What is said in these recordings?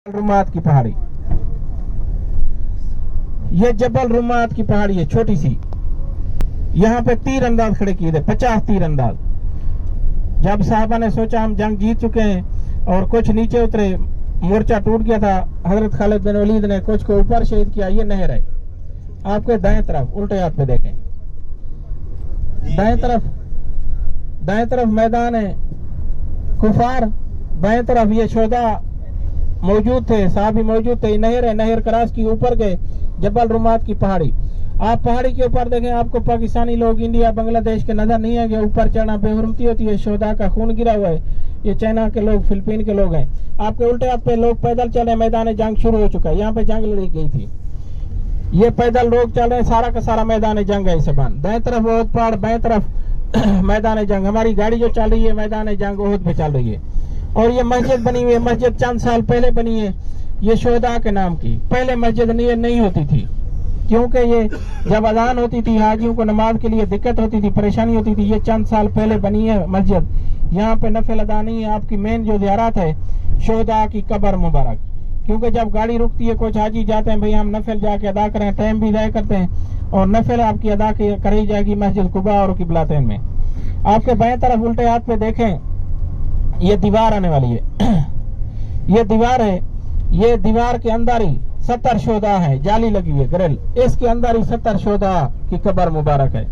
रुमात की पहाड़ी, ये जबल रुमात की पहाड़ी है छोटी सी। यहाँ पे तीरंदाज खड़े किए थे, 50 तीरंदाज। जब साहबा ने सोचा हम जंग जीत चुके हैं और कुछ नीचे उतरे, मोर्चा टूट गया था, हजरत खालिद बिन वलीद ने कुछ को ऊपर शहीद किया। ये नहर है, आपके दाएं तरफ उल्टे हाथ पे देखें, दाएं तरफ मैदान है कुफार, बाएं तरफ ये शोदा मौजूद थे, साहबी मौजूद थे। नहर है, नहर क्रॉस की ऊपर गए, जबल रुमात की पहाड़ी। आप पहाड़ी के ऊपर देखें, आपको पाकिस्तानी लोग इंडिया बांग्लादेश के नजर नहीं आएंगे। ऊपर चढ़ना बेहुरमती होती है, शोधा का खून गिरा हुआ है। ये चाइना के लोग, फिलीपीन के लोग हैं। आपके उल्टे हाथ पे लोग पैदल चल रहे हैं, मैदान जंग शुरू हो चुका है। यहाँ पे जंग लड़ी गई थी, ये पैदल लोग चल रहे हैं, सारा का सारा मैदान जंग है। इसे बान दाएं तरफ ओहद पहाड़, बाएं तरफ मैदान जंग। हमारी गाड़ी जो चल रही है मैदान जंग ओहद पे चल रही है। और ये मस्जिद बनी हुई है, मस्जिद चंद साल पहले बनी है, ये शोहदा के नाम की। पहले मस्जिद नहीं होती थी, क्योंकि ये जब अजान होती थी हाजियों को नमाज के लिए दिक्कत होती थी, परेशानी होती थी। ये चंद साल पहले बनी है मस्जिद। यहाँ पे नफिल अदा नहीं है। आपकी मेन जो ज़ियारत है शोहदा की कब्र मुबारक, क्योंकि जब गाड़ी रुकती है कुछ हाजी जाते हैं, भाई हम नफिल जाके अदा करें, टाइम भी ज़ाया करते हैं, और नफिल आपकी अदा करी जाएगी मस्जिद कुबा और किबलातैन में। आपके बाएं तरफ उल्टे हाथ पे देखें, ये दीवार आने वाली है। ये दीवार है, ये दीवार के अंदर ही 70 शोधा है, जाली लगी हुई है ग्रिल, इसके अंदर ही 70 शोधा की कब्र मुबारक है।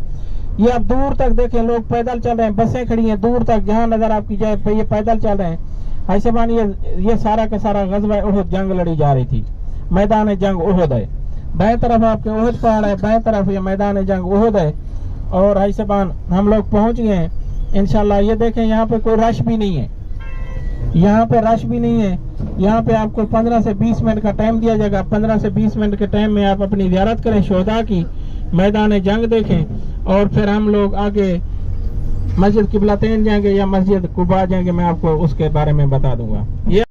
ये आप दूर तक देखें, लोग पैदल चल रहे हैं, बसें खड़ी हैं दूर तक, जहां नजर आपकी जाए ये पैदल चल रहे हैं। ऐसे मान ये सारा का सारा गज़वा उहद जंग लड़ी जा रही थी। मैदान जंग उहद है, दाएं तरफ आपके उहद पहाड़ है, बाएं तरफ ये मैदान जंग उहद है। और ऐसे मान हम लोग पहुंच गए हैं इंशाल्लाह। ये देखें, यहाँ पे कोई रश भी नहीं है, यहाँ पे रश भी नहीं है। यहाँ पे आपको 15 से 20 मिनट का टाइम दिया जाएगा। 15 से 20 मिनट के टाइम में आप अपनी ज़ियारत करें शोहदा की, मैदान जंग देखें, और फिर हम लोग आगे मस्जिद किबलातैन जाएंगे या मस्जिद कुबा जाएंगे। मैं आपको उसके बारे में बता दूंगा। ये